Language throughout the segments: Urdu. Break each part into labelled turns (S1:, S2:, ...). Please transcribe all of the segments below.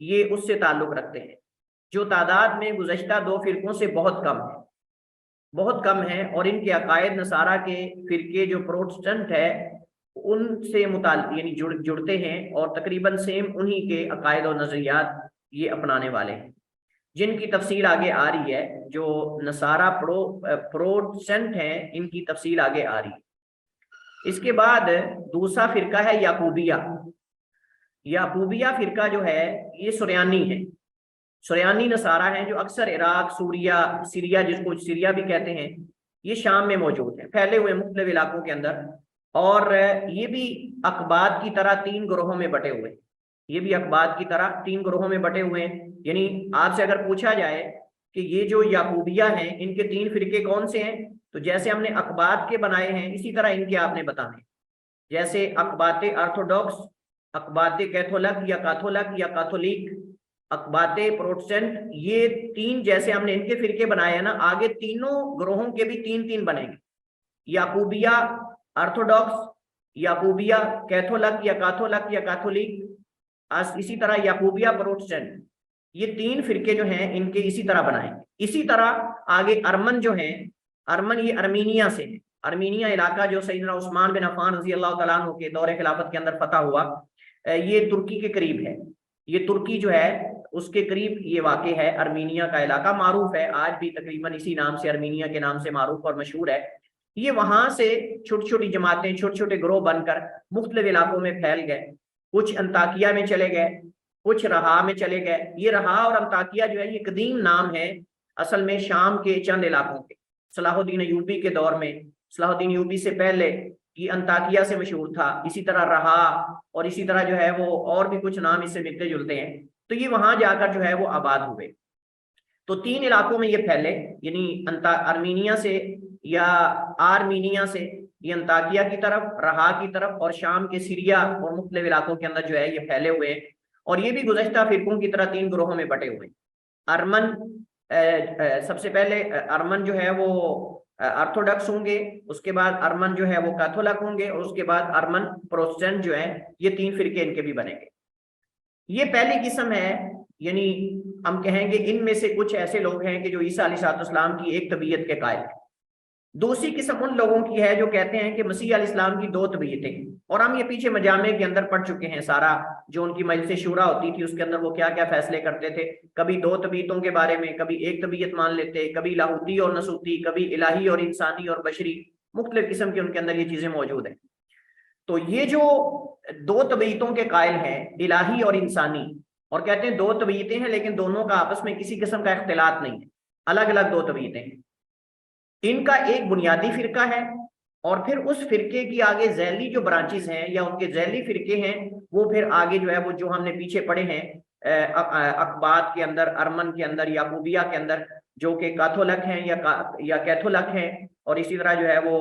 S1: یہ اس سے تعلق رکھتے ہیں، جو تعداد میں گزشتہ 2 فرقوں سے بہت کم ہے، بہت کم ہے، اور ان کے عقائد نصارہ کے فرقے جو پروٹسٹنٹ ہے ان سے متعلق یعنی جڑتے ہیں، اور تقریباً سیم انہی کے عقائد و نظریات یہ اپنانے والے ہیں، جن کی تفصیل آگے آ رہی ہے۔ جو نصارہ پروٹسٹنٹ ہیں ان کی تفصیل آگے آ رہی ہے۔ اس کے بعد دوسرا فرقہ ہے یعقوبیہ۔ یعقوبیہ فرقہ جو ہے یہ سریانی ہے، سریانی نصارہ ہیں جو اکثر عراق، سوریا جس کو سیریا بھی کہتے ہیں، یہ شام میں موجود ہیں، پھیلے ہوئے مختلف علاقوں کے اندر، اور یہ بھی اقباط کی طرح 3 گروہوں میں بٹے ہوئے ہیں، یہ بھی اقباط کی طرح 3 گروہوں میں بٹے ہوئے ہیں۔ یعنی آپ سے اگر پوچھا جائے کہ یہ جو یعقوبیہ ہیں ان کے 3 فرقے کون سے ہیں، تو جیسے ہم نے اقباط کے بنائے ہیں اسی طرح ان کے آپ نے بتانے، جیسے اقباط آرتھوڈاکس، اقباط کیتھولک یا کاتھولک، اقباط پروٹسٹنٹ، یہ 3 جیسے ہم نے ان کے فرقے بنائے ہیں نا، آگے تینوں گروہوں کے بھی 3 بنیں گے، یعقوبیہ آرتھوڈاکس، یعقوبیہ کیتھولک یا کاتھولک، اسی طرح یعقوبیہ پروٹسٹنٹ، یہ 3 فرقے جو ہیں ان کے اسی طرح بنائیں گے۔ اسی طرح آگے ارمن جو ہیں، ارمن یہ ارمینیا سے ہے، ارمینیا علاقہ جو سیدنا عثمان بن عفان رضی اللہ تعالیٰ عنہ کے دور خلافت کے اندر فتح ہوا، یہ ترکی کے قریب ہے، یہ ترکی جو ہے اس کے قریب یہ واقع ہے، ارمینیا کا علاقہ معروف ہے آج بھی تقریباً اسی نام سے، ارمینیا کے نام سے معروف اور مشہور ہے۔ یہ وہاں سے چھوٹی چھوٹی جماعتیں، چھوٹے چھوٹے گروہ بن کر مختلف علاقوں میں پھیل گئے، کچھ انطاکیہ میں چلے گئے، کچھ رہا میں چلے گئے۔ یہ رہا اور انطاکیہ جو ہے یہ قدیم نام ہے اصل میں شام کے چند علاقوں کے، صلاح الدین ایوبی کے دور میں، صلاح الدین ایوبی سے پہلے یہ انطاکیہ سے مشہور تھا، اسی طرح رہا، اور اسی طرح جو ہے وہ اور بھی کچھ نام اس سے ملتے جلتے ہیں، تو یہ وہاں جا کر جو ہے وہ آباد ہوئے۔ تو 3 علاقوں میں یہ پھیلے، یعنی ارمینیا سے یا آرمینیا سے یہ انطاکیہ کی طرف، رہا کی طرف، اور شام کے سیریا اور مختلف علاقوں کے اندر جو ہے یہ پھیلے ہوئے ہیں، اور یہ بھی گزشتہ فرقوں کی طرح 3 گروہوں میں بٹے ہوئے ہیں۔ ارمن سب سے پہلے ارمن جو ہے وہ آرتھوڈکس ہوں گے، اس کے بعد ارمن جو ہے وہ کیتھولک ہوں گے، اور اس کے بعد ارمن پروٹسٹنٹ جو ہے، یہ 3 فرقے ان کے بھی بنیں گے۔ یہ پہلی قسم ہے، یعنی ہم کہیں گے ان میں سے کچھ ایسے لوگ ہیں کہ جو عیسیٰ علیہ السلام کی ایک طبیعت کے قائل ہیں۔ دوسری قسم ان لوگوں کی ہے جو کہتے ہیں کہ مسیح علیہ السلام کی 2 طبیعتیں، اور ہم یہ پیچھے مجامع کے اندر پڑھ چکے ہیں سارا، جو ان کی مجلس شورا ہوتی تھی اس کے اندر وہ کیا کیا فیصلے کرتے تھے، کبھی 2 طبیعتوں کے بارے میں، کبھی ایک طبیعت مان لیتے، کبھی لاہوتی اور نسوتی، کبھی الہی اور انسانی اور بشری، مختلف قسم کی ان کے اندر یہ چیزیں موجود ہیں۔ تو یہ جو 2 طبیعتوں کے قائل ہیں، الہی اور انسانی، اور کہتے ہیں 2 طبیعتیں ہیں لیکن دونوں کا آپس میں کسی قسم کا اختلاط نہیں ہے، الگ الگ 2 طبیعتیں ہیں، ان کا ایک بنیادی فرقہ ہے، اور پھر اس فرقے کی آگے ذیلی جو برانچز ہیں یا ان کے ذیلی فرقے ہیں، وہ پھر آگے جو ہے وہ جو ہم نے پیچھے پڑھے ہیں اقباط کے اندر، ارمن کے اندر، یعقوبیہ کے اندر، جو کہ کاتھولک ہیں یا کیتھولک ہیں، اور اسی طرح جو ہے وہ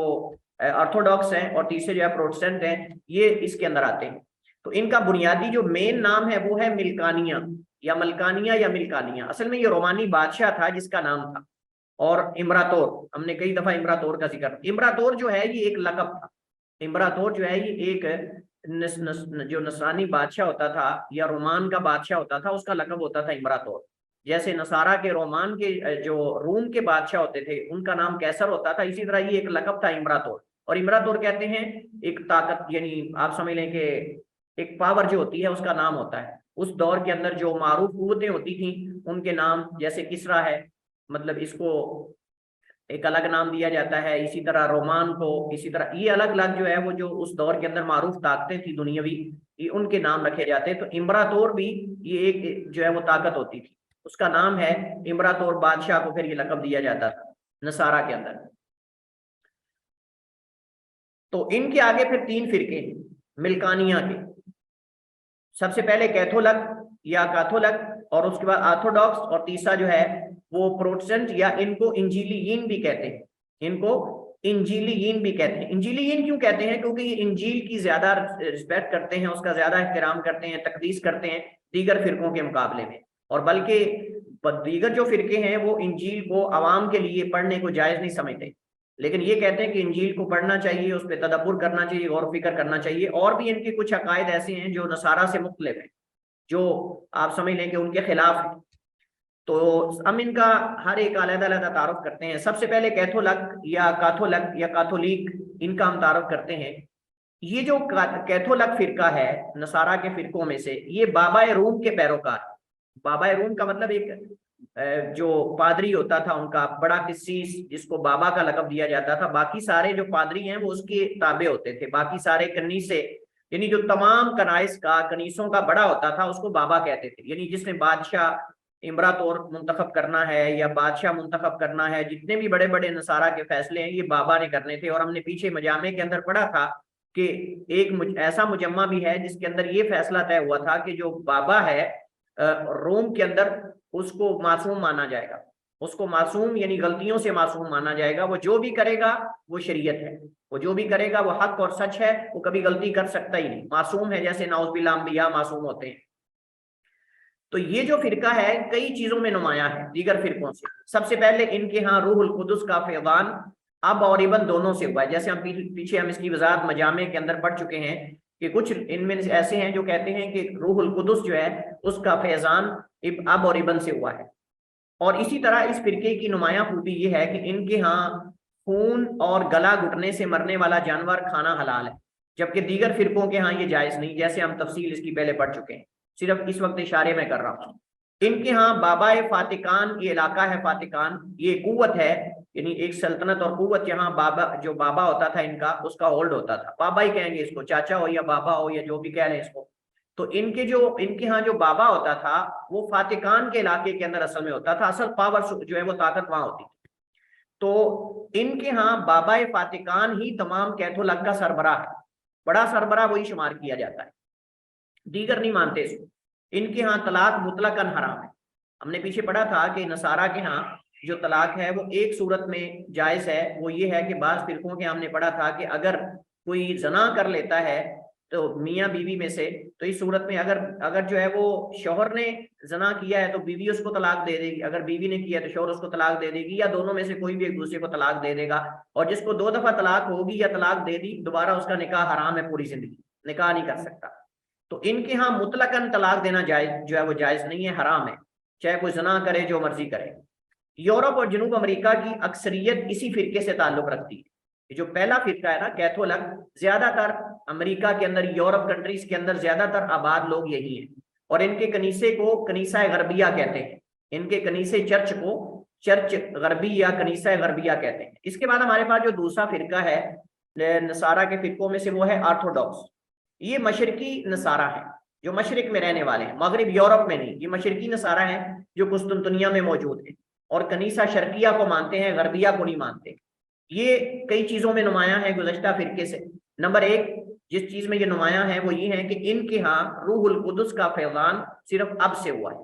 S1: آرتھوڈاکس ہیں، اور تیسرے جو ہے پروٹسٹنٹ ہیں، یہ اس کے اندر آتے ہیں۔ تو ان کا بنیادی جو مین نام ہے وہ ہے ملکانیہ یا ملکانیہ یا ملکانیہ، اصل میں یہ رومانی بادشاہ تھا جس کا نام تھا، اور امراطور، ہم نے کئی دفعہ امراطور کا ذکر، امراطور جو ہے یہ ایک لقب تھا، امراطور جو ہے یہ ایک جو نصرانی بادشاہ ہوتا تھا یا رومان کا بادشاہ ہوتا تھا اس کا لقب ہوتا تھا امراطور، جیسے نصارہ کے رومان کے جو روم کے بادشاہ ہوتے تھے ان کا نام کیسر ہوتا تھا، اسی طرح یہ ایک لقب تھا امراطور۔ اور امراطور کہتے ہیں ایک طاقت، یعنی آپ سمجھ لیں کہ ایک پاور جو ہوتی ہے اس کا نام ہوتا ہے، اس دور کے اندر جو معروف قوتیں ہوتی تھیں ان کے نام، جیسے کسرا ہے، مطلب اس کو ایک الگ نام دیا جاتا ہے، اسی طرح رومان کو، اسی طرح یہ الگ الگ جو ہے وہ جو اس دور کے اندر معروف طاقتیں تھیں دنیاوی، یہ ان کے نام رکھے جاتے ہیں۔ تو امراطور بھی یہ ایک جو ہے وہ طاقت ہوتی تھی، اس کا نام ہے امراطور، بادشاہ کو پھر یہ لقب دیا جاتا تھا نصارہ کے اندر۔ تو ان کے آگے پھر 3 فرقے ملکانیہ کے، سب سے پہلے کیتھولک یا کاتھولک، اور اس کے بعد آرتھوڈاکس، اور تیسرا جو ہے وہ پروٹسٹنٹ، یا ان کو انجیلیین بھی کہتے ہیں، ان کو انجیلیین بھی کہتے ہیں۔ انجیلیین کیوں کہتے ہیں؟ کیونکہ یہ انجیل کی زیادہ رسپیکٹ کرتے ہیں، اس کا زیادہ احترام کرتے ہیں، تقدیس کرتے ہیں دیگر فرقوں کے مقابلے میں، اور بلکہ دیگر جو فرقے ہیں وہ انجیل کو عوام کے لیے پڑھنے کو جائز نہیں سمجھتے، لیکن یہ کہتے ہیں کہ انجیل کو پڑھنا چاہیے، اس پہ تدبر کرنا چاہیے، غور و فکر کرنا چاہیے۔ اور بھی ان کے کچھ عقائد ایسے ہیں جو نصارہ سے مختلف ہیں، جو آپ سمجھ لیں کہ ان کے خلاف ہے۔ تو ہم ان کا ہر ایک علیحدہ علیحدہ تعارف کرتے ہیں۔ سب سے پہلے کیتھولک یا کاتھولک یا کاتھولک، ان کا ہم تعارف کرتے ہیں۔ یہ جو کیتھولک فرقہ ہے نصارہ کے فرقوں میں سے، یہ بابا روم کے پیروکار۔ بابا روم کا مطلب ایک جو پادری ہوتا تھا ان کا بڑا قسیس، جس کو بابا کا لقب دیا جاتا تھا، باقی سارے جو پادری ہیں وہ اس کے تابع ہوتے تھے۔ باقی سارے کنیسے، یعنی جو تمام کنائس کا، کنیسوں کا بڑا ہوتا تھا، اس کو بابا کہتے تھے۔ یعنی جس نے بادشاہ امراطور منتخب کرنا ہے یا بادشاہ منتخب کرنا ہے، جتنے بھی بڑے بڑے نصارہ کے فیصلے ہیں یہ بابا نے کرنے تھے۔ اور ہم نے پیچھے مجامع کے اندر پڑھا تھا کہ ایک ایسا مجمع بھی ہے جس کے اندر یہ فیصلہ طے ہوا تھا کہ جو بابا ہے روم کے اندر، اس کو معصوم مانا جائے گا، اس کو معصوم یعنی غلطیوں سے معصوم مانا جائے گا۔ وہ جو بھی کرے گا وہ شریعت ہے، وہ جو بھی کرے گا وہ حق اور سچ ہے، وہ کبھی غلطی کر سکتا ہی نہیں، معصوم ہے، جیسے نعوذ باللہ انبیاء معصوم ہوتے ہیں۔ تو یہ جو فرقہ ہے کئی چیزوں میں نمایاں ہے دیگر فرقوں سے۔ سب سے پہلے ان کے ہاں روح القدس کا فیضان اب اور ابن دونوں سے ہوا ہے۔ جیسے ہم پیچھے ہم اس کی وضاحت مجامع کے اندر پڑھ چکے ہیں کہ کچھ ان میں ایسے ہیں جو کہتے ہیں کہ روح القدس جو ہے اس کا فیضان اب اور ابن سے ہوا ہے۔ اور اسی طرح اس فرقے کی نمایاں خوبی یہ ہے کہ ان کے ہاں خون اور گلا گھٹنے سے مرنے والا جانور کھانا حلال ہے، جبکہ دیگر فرقوں کے ہاں یہ جائز نہیں، جیسے ہم تفصیل اس کی پہلے پڑھ چکے ہیں، صرف اس وقت اشارے میں کر رہا ہوں۔ ان کے ہاں بابا فاتقان، یہ علاقہ ہے فاتقان، یہ قوت ہے، یعنی ایک سلطنت اور قوت، یہاں بابا جو بابا ہوتا تھا ان کا، اس کا ہولڈ ہوتا تھا۔ بابا ہی کہیں گے اس کو، چاچا ہو یا بابا ہو یا جو بھی کہہ لیں اس کو۔ تو ان کے ہاں جو بابا ہوتا تھا وہ فاتقان کے علاقے کے اندر اصل میں ہوتا تھا، اصل پاور جو ہے وہ طاقت وہاں ہوتی تھی۔ تو ان کے ہاں بابا فاتقان ہی تمام کیتھولک کا سربراہ ہے، بڑا سربراہ وہی شمار کیا جاتا ہے، دیگر نہیں مانتے اس کو۔ ان کے ہاں طلاق مطلقاً حرام ہے۔ ہم نے پیچھے پڑھا تھا کہ نصارہ کے ہاں جو طلاق ہے وہ ایک صورت میں جائز ہے، وہ یہ ہے کہ بعض فرقوں کے ہم نے پڑھا تھا کہ اگر کوئی زنا کر لیتا ہے تو میاں بیوی میں سے، تو اس صورت میں اگر جو ہے وہ شوہر نے زنا کیا ہے تو بیوی اس کو طلاق دے دے گی، اگر بیوی نے کیا ہے تو شوہر اس کو طلاق دے دے گی، یا دونوں میں سے کوئی بھی ایک دوسرے کو طلاق دے دے گا۔ اور جس کو 2 دفعہ طلاق ہوگی یا طلاق دے دی، دوبارہ اس کا نکاح حرام ہے، پوری زندگی نکاح نہیں کر سکتا۔ تو ان کے ہاں مطلقاً طلاق دینا جائز جو ہے وہ جائز نہیں ہے، حرام ہے، چاہے کوئی زنا کرے، جو مرضی کرے۔ یورپ اور جنوب امریکہ کی اکثریت اسی فرقے سے تعلق رکھتی ہے۔ یہ جو پہلا فرقہ ہے نا کیتھولک، زیادہ تر امریکہ کے اندر، یورپ کنٹریز کے اندر زیادہ تر آباد لوگ یہی ہیں، اور ان کے کنیسے کو کنیسہ غربیہ کہتے ہیں، ان کے کنیسے چرچ کو چرچ غربی یا کنیسہ غربیہ کہتے ہیں۔ اس کے بعد ہمارے پاس جو دوسرا فرقہ ہے نصارہ کے فرقوں میں سے، وہ ہے آرتھوڈاکس۔ یہ مشرقی نصارہ ہیں جو مشرق میں رہنے والے ہیں، مغرب یورپ میں نہیں، یہ مشرقی نصارہ ہیں جو قسطنطنیہ میں موجود ہیں، اور کنیسہ شرقیہ کو مانتے ہیں، غربیہ کو نہیں مانتے۔ یہ کئی چیزوں میں نمایاں ہے گزشتہ فرقے سے۔ نمبر 1 جس چیز میں یہ نمایاں ہے وہ یہ ہے کہ ان کے ہاں روح القدس کا فیضان صرف اب سے ہوا ہے،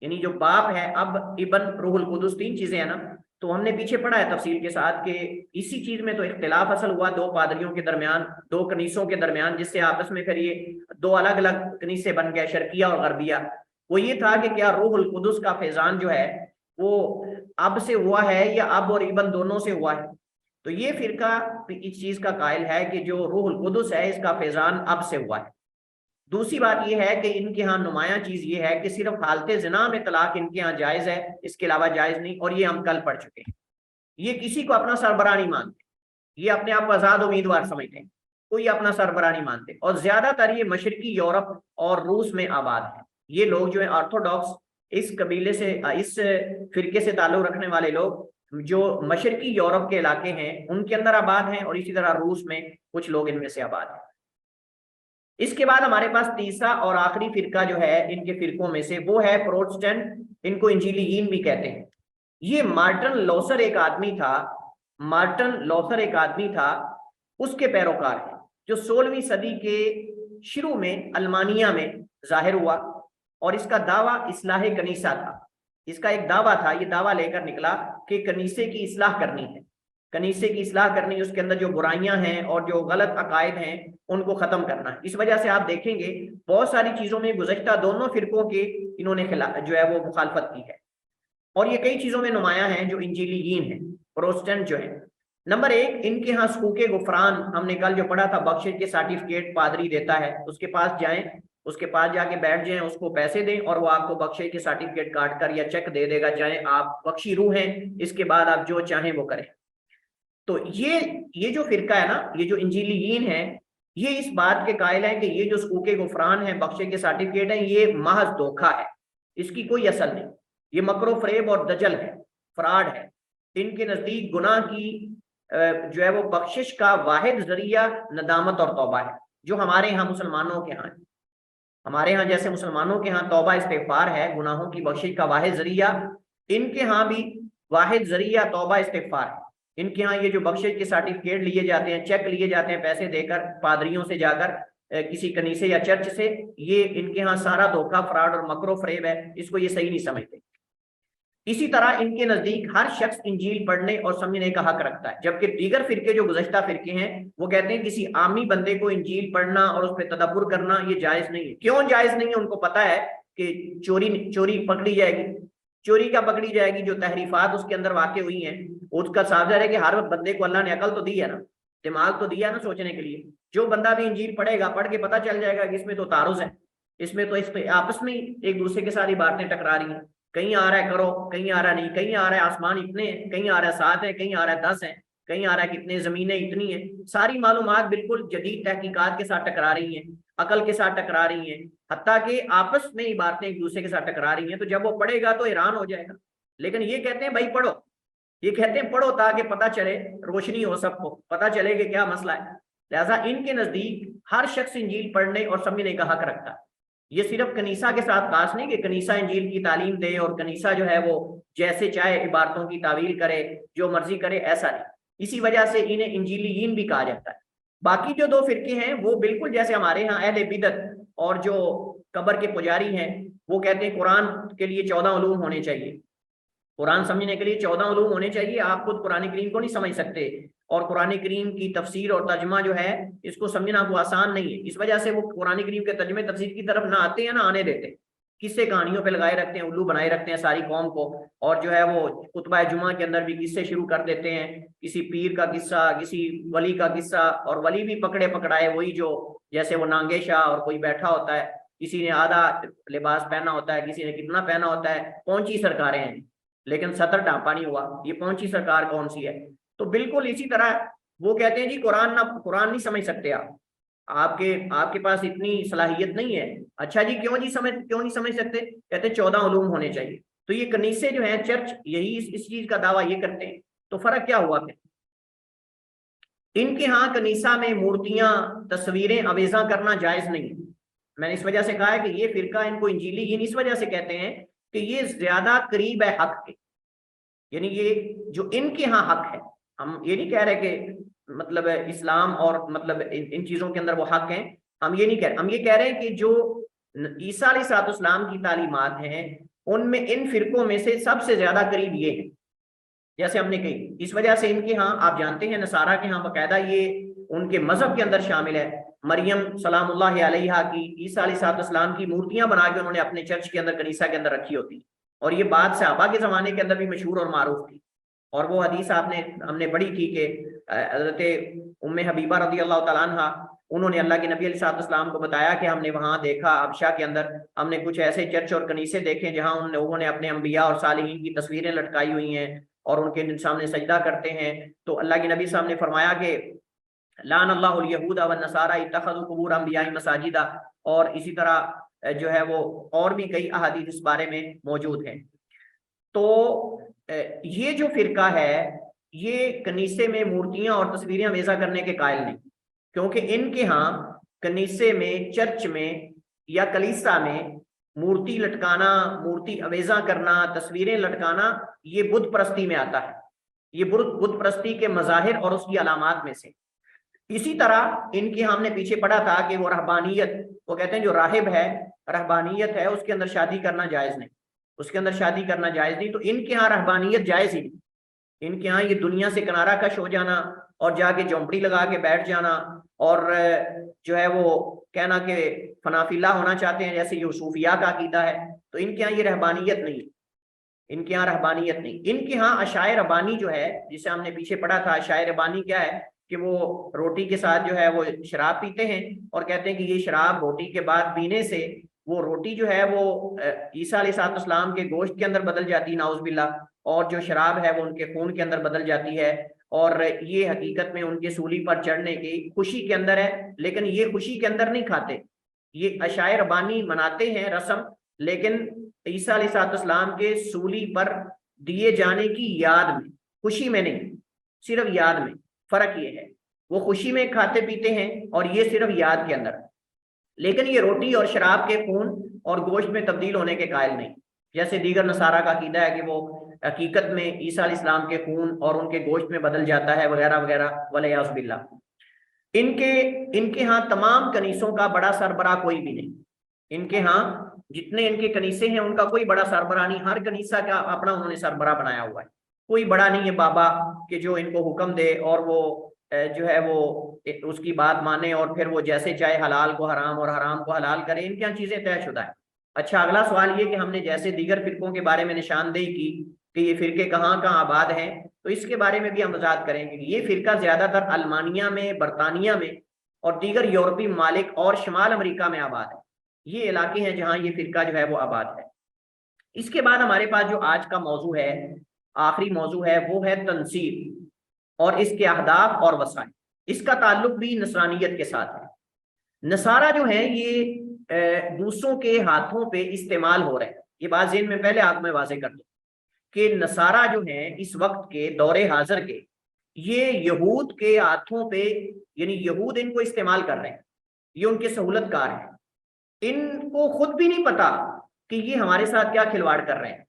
S1: یعنی جو باپ ہے، اب، ابن، روح القدس، 3 چیزیں ہیں نا۔ تو ہم نے پیچھے پڑھا ہے تفصیل کے ساتھ کہ اسی چیز میں تو اختلاف اصل ہوا 2 پادریوں کے درمیان، 2 کنیسوں کے درمیان، جس سے آپس میں پھر یہ 2 الگ الگ کنیسے بن گئے، شرقیہ اور غربیہ۔ وہ یہ تھا کہ کیا روح القدس کا فیضان جو ہے وہ اب سے ہوا ہے یا اب اور ابن دونوں سے ہوا ہے؟ تو یہ فرقہ اس چیز کا قائل ہے کہ جو روح القدس ہے اس کا فیضان اب سے ہوا ہے۔ دوسری بات یہ ہے کہ ان کے ہاں نمایاں چیز یہ ہے کہ صرف حالت زنا میں طلاق ان کے ہاں جائز ہے، اس کے علاوہ جائز نہیں، اور یہ ہم کل پڑھ چکے ہیں۔ یہ کسی کو اپنا سربراہ نہیں مانتے، یہ اپنے آپ کو آزاد امیدوار سمجھتے ہیں، کوئی اپنا سربراہ نہیں مانتے، اور زیادہ تر یہ مشرقی یورپ اور روس میں آباد ہیں۔ یہ لوگ جو ہیں آرتھوڈاکس، اس قبیلے سے، اس فرقے سے تعلق رکھنے والے لوگ جو مشرقی یورپ کے علاقے ہیں ان کے اندر آباد ہیں، اور اسی طرح روس میں کچھ لوگ ان میں سے آباد ہیں۔ اس کے بعد ہمارے پاس تیسرا اور آخری فرقہ جو ہے ان کے فرقوں میں سے، وہ ہے پروٹسٹنٹ، ان کو انجیلیین بھی کہتے ہیں۔ یہ مارٹن لوثر ایک آدمی تھا، اس کے پیروکار ہیں، جو 16ویں صدی کے شروع میں المانیہ میں ظاہر ہوا، اور اس کا دعویٰ اصلاح کنیسہ تھا۔ اس کا ایک دعویٰ تھا، یہ دعویٰ لے کر نکلا کہ کنیسے کی اصلاح کرنی ہے، کنیسے کی اصلاح کرنی، اس کے اندر جو برائیاں ہیں اور جو غلط عقائد ہیں ان کو ختم کرنا ہے۔ اس وجہ سے آپ دیکھیں گے بہت ساری چیزوں میں گزشتہ دونوں فرقوں کے انہوں نے جو ہے وہ مخالفت کی ہے، اور یہ کئی چیزوں میں نمایاں ہیں جو انجیلیین ہیں، پروٹسٹنٹ جو ہیں۔ نمبر 1 ان کے ہاں حقوق غفران، ہم نے کل جو پڑھا تھا، بخشش کے سرٹیفکیٹ پادری دیتا ہے، اس کے پاس جائیں، اس کے پاس جا کے بیٹھ جائیں، اس کو پیسے دیں اور وہ آپ کو بخشے کے سرٹیفکیٹ کاٹ کر یا چیک دے دے گا، چاہے آپ بخشی روح ہیں، اس کے بعد آپ جو چاہیں وہ کریں۔ تو یہ جو فرقہ ہے نا، یہ جو انجیلیین ہیں، یہ اس بات کے قائل ہیں کہ یہ جو حقوق غفران ہیں، بخشے کے سرٹیفکیٹ ہیں، یہ محض دھوکہ ہے، اس کی کوئی اصل نہیں، یہ مکر و فریب اور دجل ہے، فراڈ ہے۔ ان کے نزدیک گناہ کی جو ہے وہ بخشش کا واحد ذریعہ ندامت اور توبہ ہے، جو ہمارے ہاں مسلمانوں کے ہاں ہے۔ ہمارے ہاں جیسے مسلمانوں کے ہاں توبہ استغفار ہے، گناہوں کی بخشش کا واحد ذریعہ، ان کے ہاں بھی واحد ذریعہ توبہ استغفار ہے۔ ان کے ہاں یہ جو بخشش کے سرٹیفکیٹ لیے جاتے ہیں، چیک لیے جاتے ہیں پیسے دے کر پادریوں سے جا کر، کسی کنیسے یا چرچ سے، یہ ان کے ہاں سارا دھوکہ، فراڈ اور مکر و فریب ہے، اس کو یہ صحیح نہیں سمجھتے۔ اسی طرح ان کے نزدیک ہر شخص انجیل پڑھنے اور سمجھنے کا حق رکھتا ہے، جبکہ دیگر فرقے جو گزشتہ فرقے ہیں وہ کہتے ہیں کسی عامی بندے کو انجیل پڑھنا اور اس پہ تدبر کرنا یہ جائز نہیں ہے۔ کیوں جائز نہیں ہے؟ ان کو پتا ہے کہ چوری پکڑی جائے گی۔ چوری کا پکڑی جائے گی؟ جو تحریفات اس کے اندر واقع ہوئی ہیں، اس کا صاف ہے کہ ہر بندے کو اللہ نے عقل تو دی ہے نا، دماغ تو دیا نا سوچنے کے لیے۔ جو بندہ بھی انجیل پڑھے گا، پڑھ کے پتہ چل جائے گا کہ اس میں تو تعارض ہے، اس میں تو اس پہ آپس میں ایک دوسرے کے ساتھ باتیں ٹکرا رہی ہیں، کہیں آ رہا ہے کرو، کہیں آ رہا نہیں، کہیں آ رہا ہے آسمان اتنے ہیں، کہیں آ رہا ہے 7 ہیں، کہیں آ رہا ہے 10 ہیں، کہیں آ رہا ہے کتنے زمینیں اتنی ہیں۔ ساری معلومات بالکل جدید تحقیقات کے ساتھ ٹکرا رہی ہیں، عقل کے ساتھ ٹکرا رہی ہیں، حتیٰ کہ آپس میں باتیں ایک دوسرے کے ساتھ ٹکرا رہی ہیں۔ تو جب وہ پڑھے گا تو حیران ہو جائے گا۔ لیکن یہ کہتے ہیں بھائی پڑھو، یہ کہتے ہیں پڑھو تاکہ پتہ چلے، روشنی ہو، سب کو پتہ چلے کہ کیا مسئلہ ہے۔ لہٰذا ان کے نزدیک ہر شخص انجیل پڑھنے اور سمجھنے کا حق رکھتا ہے۔ یہ صرف کنیسہ کے ساتھ خاص نہیں کہ کنیسہ انجیل کی تعلیم دے اور کنیسہ جو ہے وہ جیسے چاہے عبارتوں کی تعویل کرے، جو مرضی کرے، ایسا نہیں۔ اسی وجہ سے انہیں انجیلیین بھی کہا جاتا ہے۔ باقی جو 2 فرقے ہیں وہ بالکل جیسے ہمارے ہاں اہل بدعت اور جو قبر کے پجاری ہیں، وہ کہتے ہیں قرآن کے لیے 14 علوم ہونے چاہیے، قرآن سمجھنے کے لیے 14 علوم ہونے چاہیے۔ آپ خود قرآن کریم کو نہیں سمجھ سکتے، اور قرآن کریم کی تفسیر اور ترجمہ جو ہے اس کو سمجھنا وہ آسان نہیں ہے۔ اس وجہ سے وہ قرآن کریم کے ترجمے تفسیر کی طرف نہ آتے ہیں، نہ آنے دیتے، قصے کہانیوں پہ لگائے رکھتے ہیں، الو بنائے رکھتے ہیں ساری قوم کو، اور جو ہے وہ خطبہ جمعہ کے اندر بھی قصے شروع کر دیتے ہیں، کسی پیر کا قصہ، کسی ولی کا قصہ، اور ولی بھی پکڑے پکڑائے، وہی جو جیسے وہ نانگے شاہ اور کوئی بیٹھا ہوتا ہے، کسی نے آدھا لباس پہنا ہوتا ہے، کسی نے کتنا پہنا ہوتا ہے، پہنچی سرکاریں ہیں لیکن سطر ڈھانپا نہیں ہوا، یہ پہنچی سرکار کون سی ہے؟ تو بالکل اسی طرح وہ کہتے ہیں جی قرآن نہیں سمجھ سکتے آپ کے پاس اتنی صلاحیت نہیں ہے۔ اچھا جی کیوں نہیں سمجھ سکتے؟ کہتے ہیں 14 علوم ہونے چاہیے۔ تو یہ کنیسے جو ہیں، چرچ، یہی اس چیز کا دعویٰ یہ کرتے ہیں۔ تو فرق کیا ہوا پھر؟ ان کے ہاں کنیسہ میں مورتیاں، تصویریں آویزاں کرنا جائز نہیں۔ میں نے اس وجہ سے کہا ہے کہ یہ فرقہ ان کو انجیلی اس وجہ سے کہتے ہیں کہ یہ زیادہ قریب ہے حق کے، یعنی یہ جو ان کے ہاں حق ہے، ہم یہ نہیں کہہ رہے کہ مطلب اسلام اور مطلب ان چیزوں کے اندر وہ حق ہیں، ہم یہ نہیں کہہ رہے، ہم یہ کہہ رہے ہیں کہ جو عیسیٰ علیہ الصلوۃ والسلام کی تعلیمات ہیں ان میں ان فرقوں میں سے سب سے زیادہ قریب یہ ہے، جیسے ہم نے کہی۔ اس وجہ سے ان کے ہاں آپ جانتے ہیں نصارہ کے ہاں باقاعدہ یہ ان کے مذہب کے اندر شامل ہے، مریم سلام اللہ علیہا کی، عیسیٰ علیہ الصلوۃ والسلام کی مورتیاں بنا کے انہوں نے اپنے چرچ کے اندر، کنیسہ کے اندر رکھی ہوتی، اور یہ بات صحابہ کے زمانے کے اندر بھی مشہور اور معروف تھی۔ اور وہ حدیث ہم نے پڑھی تھی کہ حضرت ام حبیبہ رضی اللہ تعالیٰ عنہ، انہوں نے اللہ کے نبی علیہ الصلوۃ والسلام کو بتایا کہ ہم نے وہاں دیکھا حبشہ کے اندر، ہم نے کچھ ایسے چرچ اور کنیسے دیکھے جہاں ان لوگوں نے اپنے انبیاء اور صالحین کی تصویریں لٹکائی ہوئی ہیں اور ان کے سامنے سجدہ کرتے ہیں۔ تو اللہ کے نبی صاحب نے فرمایا کہ لعن اللہ الیہود والنصارى اتخذوا قبور انبیاء مساجدا، اور اسی طرح جو ہے وہ اور بھی کئی احادیث اس بارے میں موجود ہیں۔ تو یہ جو فرقہ ہے یہ کنیسے میں مورتیاں اور تصویریں آویزاں کرنے کے قائل نہیں، کیونکہ ان کے ہاں کنیسے میں، چرچ میں یا کلیسا میں مورتی لٹکانا، مورتی آویزاں کرنا، تصویریں لٹکانا، یہ بت پرستی میں آتا ہے، یہ بت پرستی کے مظاہر اور اس کی علامات میں سے۔ اسی طرح ان کے ہم نے پیچھے پڑھا تھا کہ وہ رہبانیت، وہ کہتے ہیں جو راہب ہے، رہبانیت ہے، اس کے اندر شادی کرنا جائز نہیں، اس کے اندر شادی کرنا جائز نہیں۔ تو ان کے ہاں رہبانیت جائز ہی نہیں، ان کے ہاں یہ دنیا سے کنارہ کش ہو جانا اور جا کے جھونپڑی لگا کے بیٹھ جانا اور جو ہے وہ کہنا کہ فنا فی اللہ ہونا چاہتے ہیں، جیسے یہ صوفیاء کا عقیدہ ہے، تو ان کے ہاں یہ رہبانیت نہیں، ان کے ہاں رہبانیت نہیں۔ ان کے ہاں عشائر ربانی جو ہے، جسے ہم نے پیچھے پڑھا تھا، عشائر ربانی کیا ہے کہ وہ روٹی کے ساتھ جو ہے وہ شراب پیتے ہیں اور کہتے ہیں کہ یہ شراب روٹی کے بعد پینے سے وہ روٹی جو ہے وہ عیسیٰ علیہ السلام کے گوشت کے اندر بدل جاتی ہے نعوذ باللہ، اور جو شراب ہے وہ ان کے خون کے اندر بدل جاتی ہے، اور یہ حقیقت میں ان کے سولی پر چڑھنے کی خوشی کے اندر ہے، لیکن یہ خوشی کے اندر نہیں کھاتے، یہ عشائر بانی مناتے ہیں رسم، لیکن عیسیٰ علیہ السلام کے سولی پر دیے جانے کی یاد میں، خوشی میں نہیں، صرف یاد میں۔ فرق یہ ہے، وہ خوشی میں کھاتے پیتے ہیں اور یہ صرف یاد کے اندر، لیکن یہ روٹی اور شراب کے خون اور گوشت میں تبدیل ہونے کے قائل نہیں، جیسے دیگر نصارہ کا عقیدہ ہے کہ وہ حقیقت میں عیسیٰ علیہ السلام کے خون اور ان کے گوشت میں بدل جاتا ہے وغیرہ وغیرہ والعیاذ باللہ۔ ان کے ہاں تمام کنیسوں کا بڑا سربراہ کوئی بھی نہیں، ان کے ہاں جتنے ان کے کنیسے ہیں ان کا کوئی بڑا سربراہ نہیں، ہر کنیسہ کا اپنا انہوں نے سربراہ بنایا ہوا ہے، کوئی بڑا نہیں ہے بابا کہ جو ان کو حکم دے اور وہ جو ہے وہ اس کی بات مانے اور پھر وہ جیسے چاہے حلال کو حرام اور حرام کو حلال کرے، ان کی یہاں چیزیں طے شدہ ہیں۔ اچھا، اگلا سوال یہ کہ ہم نے جیسے دیگر فرقوں کے بارے میں نشاندہی کی کہ یہ فرقے کہاں کہاں آباد ہیں، تو اس کے بارے میں بھی ہم وضاحت کریں گے۔ یہ فرقہ زیادہ تر المانیہ میں، برطانیہ میں اور دیگر یورپی ممالک اور شمال امریکہ میں آباد ہے، یہ علاقے ہیں جہاں یہ فرقہ جو ہے وہ آباد ہے۔ اس کے بعد ہمارے پاس جو آج کا موضوع ہے، آخری موضوع ہے، وہ ہے تنصیر اور اس کے اہداف اور وسائل۔ اس کا تعلق بھی نصرانیت کے ساتھ ہے۔ نصارہ جو ہیں یہ دوسروں کے ہاتھوں پہ استعمال ہو رہے ہیں، یہ بات ذہن میں پہلے آپ میں واضح کر دوں کہ نصارہ جو ہیں اس وقت کے دور حاضر کے، یہ یہود کے ہاتھوں پہ، یعنی یہود ان کو استعمال کر رہے ہیں، یہ ان کے سہولت کار ہیں، ان کو خود بھی نہیں پتا کہ یہ ہمارے ساتھ کیا کھلواڑ کر رہے ہیں،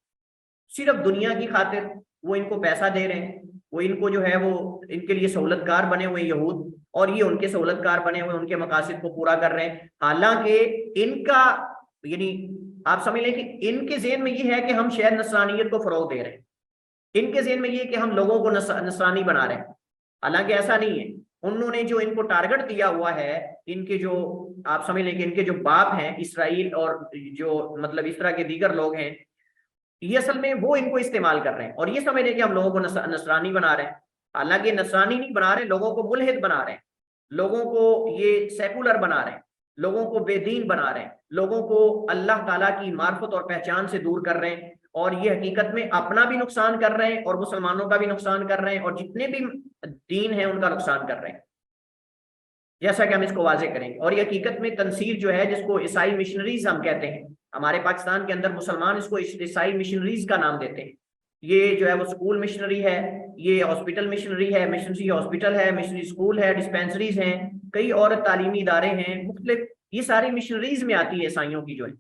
S1: صرف دنیا کی خاطر وہ ان کو پیسہ دے رہے ہیں، وہ ان کو جو ہے وہ ان کے لیے سہولت کار بنے ہوئے یہود، اور یہ ان کے سہولت کار بنے ہوئے ان کے مقاصد کو پورا کر رہے ہیں۔ حالانکہ ان کا یعنی آپ سمجھ لیں کہ ان کے ذہن میں یہ ہے کہ ہم شاید نصرانیت کو فروغ دے رہے ہیں، ان کے ذہن میں یہ کہ ہم لوگوں کو نصرانی بنا رہے ہیں، حالانکہ ایسا نہیں ہے۔ انہوں نے جو ان کو ٹارگٹ دیا ہوا ہے، ان کے جو آپ سمجھ لیں کہ ان کے جو باپ ہیں اسرائیل اور جو مطلب اس طرح کے دیگر لوگ ہیں، یہ اصل میں وہ ان کو استعمال کر رہے ہیں اور یہ سمجھ رہے کہ ہم لوگوں کو نصرانی بنا رہے ہیں، حالانکہ نصرانی نہیں بنا رہے، لوگوں کو ملحد بنا رہے ہیں، لوگوں کو یہ سیکولر بنا رہے ہیں، لوگوں کو بے دین بنا رہے ہیں، لوگوں کو اللہ تعالیٰ کی معرفت اور پہچان سے دور کر رہے ہیں، اور یہ حقیقت میں اپنا بھی نقصان کر رہے ہیں اور مسلمانوں کا بھی نقصان کر رہے ہیں اور جتنے بھی دین ہیں ان کا نقصان کر رہے ہیں، جیسا کہ ہم اس کو واضح کریں گے۔ اور یہ حقیقت میں تنصیر جو ہے، جس کو عیسائی مشنریز ہم کہتے ہیں، ہمارے پاکستان کے اندر مسلمان اس کو عیسائی مشنریز کا نام دیتے ہیں، یہ جو ہے وہ سکول مشنری ہے، یہ ہاسپٹل مشنری ہے، مشنری ہاسپٹل ہے، مشنری سکول ہے، ڈسپینسریز ہیں، کئی اور تعلیمی ادارے ہیں مختلف، یہ ساری مشنریز میں آتی ہے عیسائیوں کی، جو ہے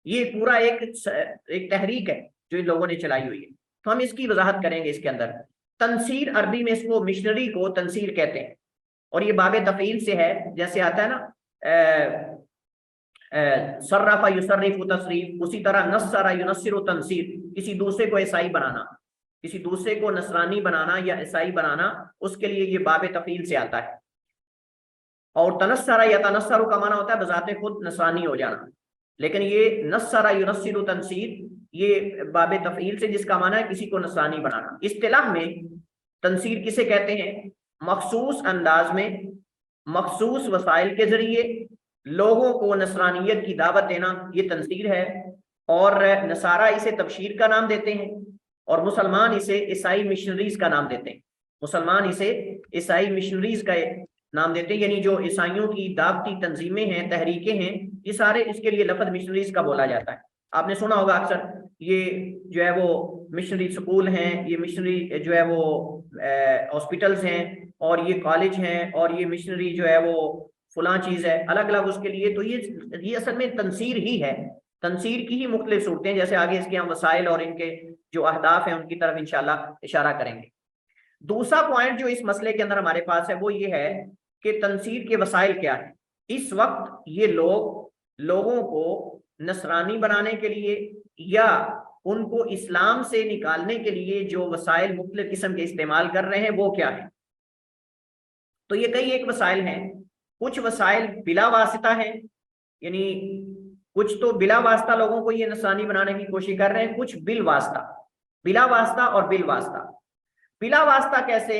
S1: یہ پورا ایک تحریک ہے جو ان لوگوں نے چلائی ہوئی ہے۔ تو ہم اس کی وضاحت کریں گے اس کے اندر۔ تنصیر عربی میں اس کو مشنری کو تنصیر کہتے ہیں، اور یہ باب تفعیل سے ہے، جیسے آتا ہے نا صرف یصرف تصریف، اسی طرح نصر ینصر تنصیر، کسی دوسرے کو عیسائی بنانا، کسی دوسرے کو نصرانی بنانا یا عیسائی بنانا، اس کے لیے یہ باب تفعیل سے آتا ہے۔ اور تنصر یا تنصر کا معنی ہوتا ہے بذات خود نصرانی ہو جانا، لیکن یہ نصر ینصر تنصیر یہ باب تفعیل سے، جس کا معنی ہے کسی کو نصرانی بنانا۔ اصطلاح میں تنصیر کسے کہتے ہیں؟ مخصوص انداز میں، مخصوص وسائل کے ذریعے لوگوں کو نصرانیت کی دعوت دینا، یہ تنصیر ہے، اور نصارہ اسے تبشیر کا نام دیتے ہیں اور مسلمان اسے عیسائی مشنریز کا نام دیتے ہیں، مسلمان اسے عیسائی مشنریز کا نام دیتے ہیں، یعنی جو عیسائیوں کی دعوتی تنظیمیں ہیں، تحریکیں ہیں، یہ سارے اس کے لیے لفظ مشنریز کا بولا جاتا ہے۔ آپ نے سنا ہوگا اکثر یہ جو ہے وہ مشنری سکول ہیں، یہ مشنری جو ہے وہ ہاسپٹلز ہیں، اور یہ کالج ہیں، اور یہ مشنری جو ہے وہ فلاں چیز ہے، الگ الگ اس کے لیے۔ تو یہ اصل میں تنصیر ہی ہے، تنصیر کی ہی مختلف صورتیں، جیسے آگے اس کے ہم وسائل اور ان کے جو اہداف ہیں ان کی طرف انشاءاللہ اشارہ کریں گے۔ دوسرا پوائنٹ جو اس مسئلے کے اندر ہمارے پاس ہے وہ یہ ہے کہ تنصیر کے وسائل کیا ہیں۔ اس وقت یہ لوگوں کو نصرانی بنانے کے لیے یا ان کو اسلام سے نکالنے کے لیے جو وسائل مختلف قسم کے استعمال کر رہے ہیں وہ کیا ہے؟ تو یہ کئی ایک وسائل ہیں، کچھ وسائل بلا واسطہ ہیں، یعنی کچھ تو بلا واسطہ لوگوں کو یہ نصرانی بنانے کی کوشش کر رہے ہیں، کچھ بلا واسطہ اور بلا واسطہ۔ بلا واسطہ کیسے؟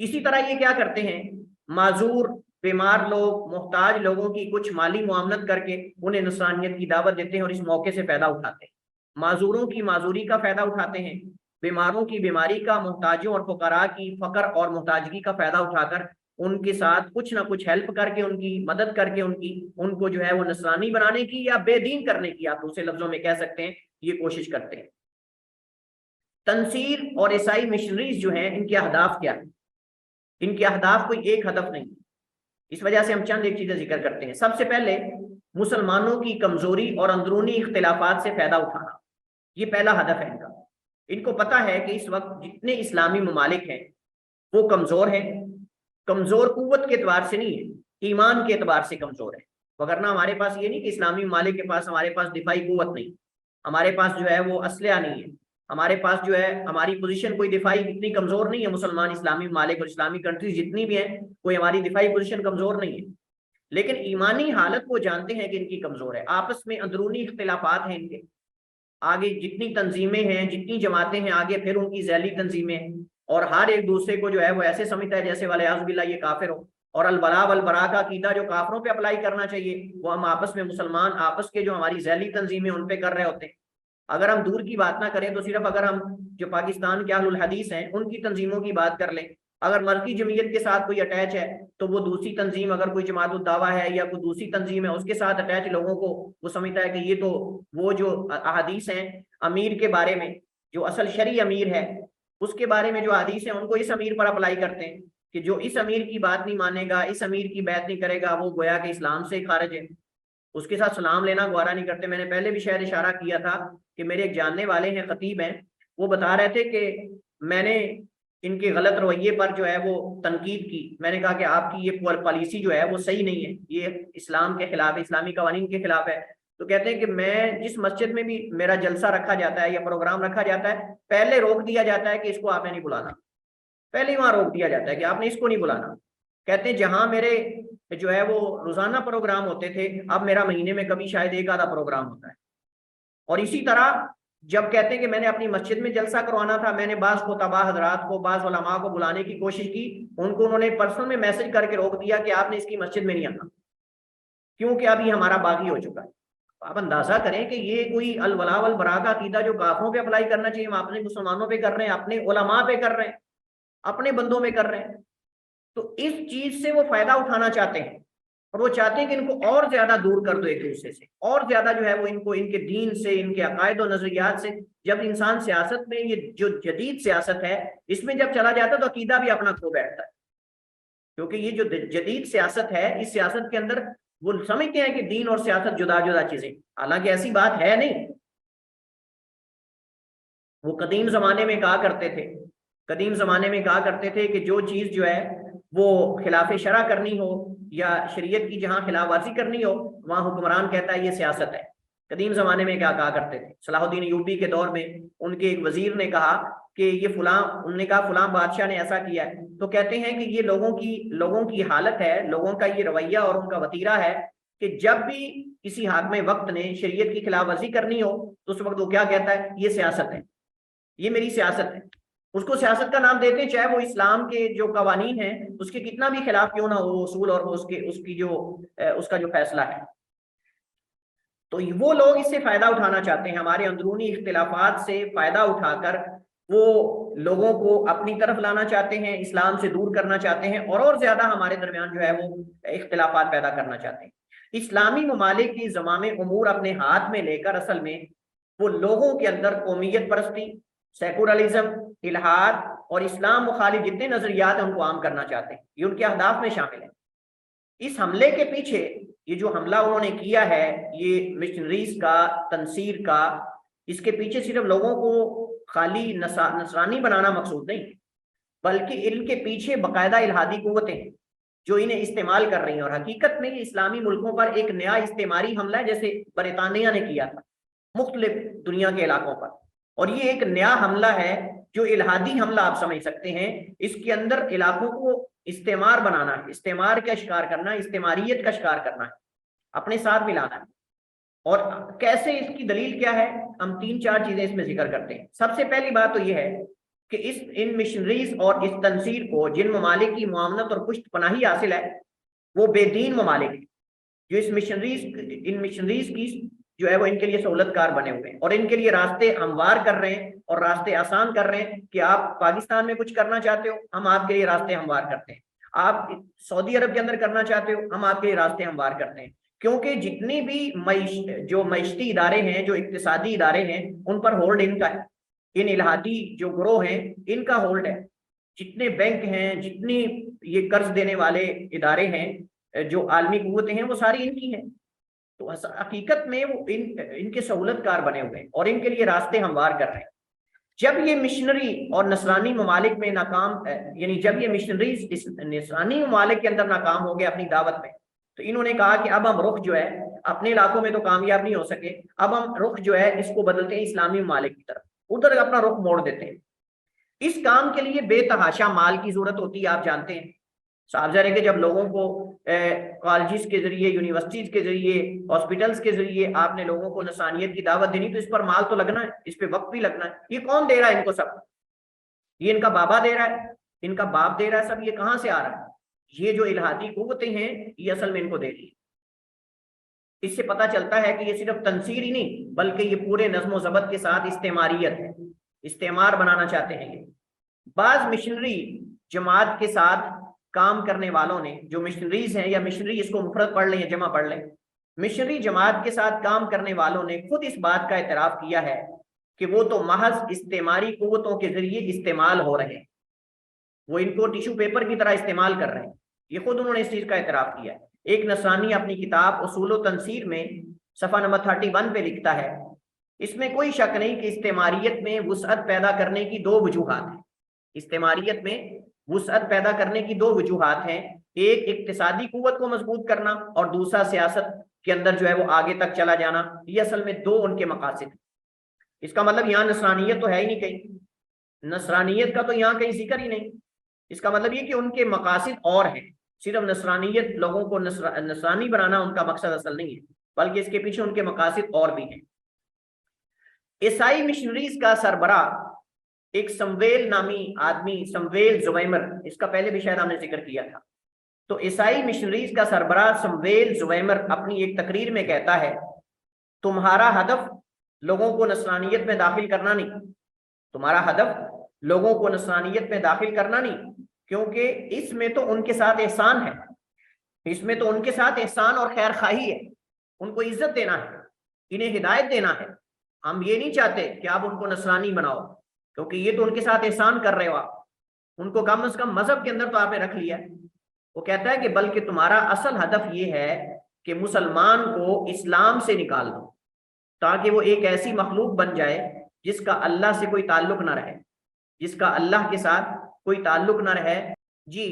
S1: اسی طرح یہ کیا کرتے ہیں، معذور بیمار لوگ محتاج لوگوں کی کچھ مالی معاملت کر کے انہیں نصرانیت کی دعوت دیتے ہیں اور اس موقع سے فائدہ اٹھاتے ہیں، معذوروں کی معذوری کا فائدہ اٹھاتے ہیں، بیماروں کی بیماری کا، محتاجوں اور فقراء کی فقر اور محتاجگی کا فائدہ اٹھا کر ان کے ساتھ کچھ نہ کچھ ہیلپ کر کے، ان کی مدد کر کے، ان کو جو ہے وہ نصرانی بنانے کی یا بے دین کرنے کی، آپ دوسرے لفظوں میں کہہ سکتے ہیں، یہ کوشش کرتے ہیں۔ تنصیر اور عیسائی مشنریز جو ہیں ان کے اہداف کیا ہیں؟ ان کے اہداف کوئی ایک ہدف نہیں، اس وجہ سے ہم چند ایک چیزیں ذکر کرتے ہیں۔ سب سے پہلے مسلمانوں کی کمزوری اور اندرونی اختلافات سے فائدہ اٹھانا، یہ پہلا ہدف ہے ان کا۔ ان کو پتا ہے کہ اس وقت جتنے اسلامی ممالک ہیں وہ کمزور ہیں، کمزور قوت کے اعتبار سے نہیں ہے، ایمان کے اعتبار سے کمزور ہے، وگرنہ ہمارے پاس یہ نہیں کہ اسلامی ممالک کے پاس ہمارے پاس دفاعی قوت نہیں، ہمارے پاس جو ہے وہ اسلحہ نہیں ہے، ہمارے پاس جو ہے ہماری پوزیشن کوئی دفاعی اتنی کمزور نہیں ہے، مسلمان اسلامی ممالک اور اسلامی کنٹریز جتنی بھی ہیں کوئی ہماری دفاعی پوزیشن کمزور نہیں ہے، لیکن ایمانی حالت وہ جانتے ہیں کہ ان کی کمزور ہے، آپس میں اندرونی اختلافات ہیں ان کے، آگے جتنی تنظیمیں ہیں، جتنی جماعتیں ہیں، آگے پھر ان کی ذیلی تنظیمیں ہیں، اور ہر ایک دوسرے کو جو ہے وہ ایسے سمجھتا ہے جیسے والیاذ باللہ یہ کافر ہو، اور الولاء والبراء کا عقیدہ جو کافروں پہ اپلائی کرنا چاہیے وہ ہم آپس میں مسلمان آپس کے جو ہماری ذیلی تنظیمیں ان پہ کر رہے ہوتے ہیں۔ اگر ہم دور کی بات نہ کریں تو صرف اگر ہم جو پاکستان کے اہل الحدیث ہیں ان کی تنظیموں کی بات کر لیں، اگر مرکزی جمعیت کے ساتھ کوئی اٹیچ ہے تو وہ دوسری تنظیم، اگر کوئی جماعت الدعوہ ہے یا کوئی دوسری تنظیم ہے اس کے ساتھ اٹیچ لوگوں کو وہ سمجھتا ہے کہ یہ تو وہ جو احادیث ہیں امیر کے بارے میں، جو اصل شرعی امیر ہے اس کے بارے میں جو حدیث ہیں ان کو اس امیر پر اپلائی کرتے ہیں کہ جو اس امیر کی بات نہیں مانے گا، اس امیر کی بیعت نہیں کرے گا وہ گویا کہ اسلام سے خارج ہے، اس کے ساتھ سلام لینا گوارا نہیں کرتے۔ میں نے پہلے بھی شاید اشارہ کیا تھا کہ میرے ایک جاننے والے ہیں، خطیب ہیں، وہ بتا رہے تھے کہ میں نے ان کے غلط رویے پر جو ہے وہ تنقید کی، میں نے کہا کہ آپ کی یہ پالیسی جو ہے وہ صحیح نہیں ہے، یہ اسلام کے خلاف ہے، اسلامی قوانین کے خلاف ہے۔ تو کہتے ہیں کہ میں جس مسجد میں بھی میرا جلسہ رکھا جاتا ہے یا پروگرام رکھا جاتا ہے پہلے روک دیا جاتا ہے کہ اس کو آپ نے نہیں بلانا، پہلے ہی وہاں روک دیا جاتا ہے کہ آپ نے اس کو نہیں بلانا۔ کہتے ہیں جہاں میرے جو ہے وہ روزانہ پروگرام ہوتے تھے اب میرا مہینے میں کبھی شاید ایک آدھا پروگرام ہوتا ہے۔ اور اسی طرح جب کہتے ہیں کہ میں نے اپنی مسجد میں جلسہ کروانا تھا، میں نے بعض خطباء حضرات کو، بعض علماء کو بلانے کی کوشش کی، ان کو انہوں نے پرسنل میں میسج کر کے روک دیا کہ آپ نے اس کی مسجد میں نہیں آنا کیونکہ ابھی ہمارا باغی ہو چکا ہے۔ آپ اندازہ کریں کہ یہ کوئی الولاء والبراء کا عقیدہ جو کافروں پہ اپلائی کرنا چاہیے ہم اپنے مسلمانوں پہ کر رہے ہیں، اپنے علماء پہ کر رہے ہیں، اپنے بندوں پہ کر رہے ہیں۔ تو اس چیز سے وہ فائدہ اٹھانا چاہتے ہیں اور وہ چاہتے ہیں کہ ان کو اور زیادہ دور کر دو ایک دوسرے سے، اور زیادہ جو ہے وہ ان کو ان کے دین سے، ان کے عقائد و نظریات سے۔ جب انسان سیاست میں، یہ جو جدید سیاست ہے اس میں جب چلا جاتا ہے تو عقیدہ بھی اپنا کھو بیٹھتا ہے، کیونکہ یہ جو جدید سیاست ہے اس سیاست کے اندر وہ سمجھتے ہیں کہ دین اور سیاست جدا جدا چیزیں، حالانکہ ایسی بات ہے نہیں۔ وہ قدیم زمانے میں کہا کرتے تھے، قدیم زمانے میں کہا کرتے تھے کہ جو چیز جو ہے وہ خلاف شرع کرنی ہو یا شریعت کی جہاں خلاف ورزی کرنی ہو وہاں حکمران کہتا ہے یہ سیاست ہے۔ قدیم زمانے میں کیا کہا کرتے تھے؟ صلاح الدین ایوبی کے دور میں ان کے ایک وزیر نے کہا کہ یہ فلاں، انہوں نے کہا فلاں بادشاہ نے ایسا کیا ہے، تو کہتے ہیں کہ یہ لوگوں کی حالت ہے، لوگوں کا یہ رویہ اور ان کا وتیرہ ہے کہ جب بھی کسی حاکم وقت نے شریعت کی خلاف ورزی کرنی ہو تو اس وقت وہ کیا کہتا ہے؟ یہ سیاست ہے، یہ میری سیاست ہے۔ اس کو سیاست کا نام دیتے ہیں چاہے وہ اسلام کے جو قوانین ہیں اس کے کتنا بھی خلاف کیوں نہ ہو اصول اور اس کا جو فیصلہ ہے۔ تو وہ لوگ اس سے فائدہ اٹھانا چاہتے ہیں، ہمارے اندرونی اختلافات سے فائدہ اٹھا کر وہ لوگوں کو اپنی طرف لانا چاہتے ہیں، اسلام سے دور کرنا چاہتے ہیں اور زیادہ ہمارے درمیان جو ہے وہ اختلافات پیدا کرنا چاہتے ہیں۔ اسلامی ممالک کی زمام امور اپنے ہاتھ میں لے کر اصل میں وہ لوگوں کے اندر قومیت پرستی، سیکولرزم، الحاد اور اسلام مخالف جتنے نظریات ہیں ان کو عام کرنا چاہتے ہیں، یہ ان کے اہداف میں شامل ہے۔ اس حملے کے پیچھے، یہ جو حملہ انہوں نے کیا ہے یہ مشنریز کا، تنصیر کا، اس کے پیچھے صرف لوگوں کو خالی نصرانی بنانا مقصود نہیں بلکہ ان کے پیچھے باقاعدہ الہادی قوتیں ہیں جو انہیں استعمال کر رہی ہیں، اور حقیقت میں یہ اسلامی ملکوں پر ایک نیا استعماری حملہ ہے جیسے برطانیہ نے کیا تھا مختلف دنیا کے علاقوں پر، اور یہ ایک نیا حملہ ہے جو الہادی حملہ آپ سمجھ سکتے ہیں۔ اس کے اندر علاقوں کو استعمار بنانا ہے، استعمار کا شکار کرنا ہے، استعماریت کا شکار کرنا ہے، اپنے ساتھ ملانا ہے۔ اور کیسے، اس کی دلیل کیا ہے؟ ہم 3-4 چیزیں اس میں ذکر کرتے ہیں۔ سب سے پہلی بات تو یہ ہے کہ ان مشنریز اور اس تنصیر کو جن ممالک کی معاونت اور پشت پناہی حاصل ہے وہ بے دین ممالک ہیں، جو ان مشنریز کی جو ہے وہ ان کے لیے سہولت کار بنے ہوئے ہیں اور ان کے لیے راستے ہموار کر رہے ہیں اور راستے آسان کر رہے ہیں کہ آپ پاکستان میں کچھ کرنا چاہتے ہو ہم آپ کے لیے راستے ہموار کرتے ہیں، آپ سعودی عرب کے اندر کرنا چاہتے ہو ہم آپ کے لیے راستے ہموار کرتے ہیں، کیونکہ جتنی بھی جو معیشتی ادارے ہیں، جو اقتصادی ادارے ہیں، ان پر ہولڈ ان کا ہے، ان الہادی جو گروہ ہیں ان کا ہولڈ ہے، جتنے بینک ہیں، جتنی یہ قرض دینے والے ادارے ہیں، جو عالمی قوتیں ہیں، وہ ساری ان کی ہیں، تو حقیقت میں وہ ان کے سہولت کار بنے ہوئے ہیں اور ان کے لیے راستے ہموار کر رہے ہیں۔ جب یہ مشنری اور نصرانی ممالک میں ناکام، یعنی جب یہ مشنریز اس نصرانی ممالک کے اندر ناکام ہو گئے اپنی دعوت میں، تو انہوں نے کہا کہ اب ہم رخ جو ہے اپنے علاقوں میں تو کامیاب نہیں ہو سکے، اب ہم رخ جو ہے اس کو بدلتے ہیں اسلامی ممالک کی طرف، ادھر اپنا رخ موڑ دیتے ہیں۔ اس کام کے لیے بے تحاشا مال کی ضرورت ہوتی ہے، آپ جانتے ہیں، صاف ظاہر ہے کہ جب لوگوں کو کالجز کے ذریعے، یونیورسٹیز کے ذریعے، ہاسپٹلس کے ذریعے آپ نے لوگوں کو نصرانیت کی دعوت دینی، تو اس پر مال تو لگنا ہے، اس پہ وقت بھی لگنا ہے۔ یہ کون دے رہا ہے ان کو سب؟ یہ ان کا بابا دے رہا ہے، ان کا باپ دے رہا ہے، سب یہ کہاں سے آ رہا ہے؟ یہ جو الہادی قوتیں ہیں یہ اصل میں ان کو دے رہی ہے۔ اس سے پتہ چلتا ہے کہ یہ صرف تنصیر ہی نہیں بلکہ یہ پورے نظم و ضبط کے ساتھ استعماریت ہے، استعمار بنانا چاہتے ہیں۔ یہ بعض مشنری جماعت کے ساتھ کام کرنے والوں نے، جو مشنریز ہیں، یا مشنری اس کو مفرد پڑھ لیں یا جمع پڑھ لیں، مشنری جماعت کے ساتھ کام کرنے والوں نے خود اس بات کا اعتراف کیا ہے کہ وہ تو محض استعماری قوتوں کے ذریعے استعمال ہو رہے ہیں، وہ ان کو ٹیشو پیپر کی طرح استعمال کر رہے ہیں، یہ خود انہوں نے اس چیز کا اعتراف کیا ہے۔ ایک نصرانی اپنی کتاب اصول و تنصیر میں صفحہ نمبر 31 پہ لکھتا ہے، اس میں کوئی شک نہیں کہ استعماریت میں وسعت پیدا کرنے کی دو وجوہات ہیں، استعماریت میں وسعت پیدا کرنے کی دو وجوہات ہیں، ایک اقتصادی قوت کو مضبوط کرنا اور دوسرا سیاست کے اندر جو ہے وہ آگے تک چلا جانا۔ یہ اصل میں دو ان کے مقاصد ہیں۔ اس کا مطلب یہاں نصرانیت تو ہے ہی نہیں کہیں، نصرانیت کا تو یہاں کہیں ذکر ہی نہیں، اس کا مطلب یہ کہ ان کے مقاصد اور ہیں، صرف نصرانیت، لوگوں کو نصرانی بنانا ان کا مقصد اصل نہیں ہے، بلکہ اس کے پیچھے ان کے مقاصد اور بھی ہیں۔ عیسائی مشنریز کا سربراہ ایک سمویل نامی آدمی، سمویل زویمر، اس کا پہلے بھی شاید ہم نے ذکر کیا تھا، تو عیسائی مشنریز کا سربراہ سمویل زویمر اپنی ایک تقریر میں کہتا ہے، تمہارا ہدف لوگوں کو نصرانیت میں داخل کرنا نہیں، تمہارا ہدف لوگوں کو نصرانیت میں داخل کرنا نہیں، کیونکہ اس میں تو ان کے ساتھ احسان ہے، اس میں تو ان کے ساتھ احسان اور خیر خواہی ہے، ان کو عزت دینا ہے، انہیں ہدایت دینا ہے، ہم یہ نہیں چاہتے کہ آپ ان کو نصرانی بناؤ، کیونکہ یہ تو ان کے ساتھ احسان کر رہے ہو، آپ ان کو کم از کم مذہب کے اندر تو آپ نے رکھ لیا۔ وہ کہتا ہے کہ بلکہ تمہارا اصل ہدف یہ ہے کہ مسلمان کو اسلام سے نکال دو، تاکہ وہ ایک ایسی مخلوق بن جائے جس کا اللہ سے کوئی تعلق نہ رہے، جس کا اللہ کے ساتھ کوئی تعلق نہ رہے۔ جی،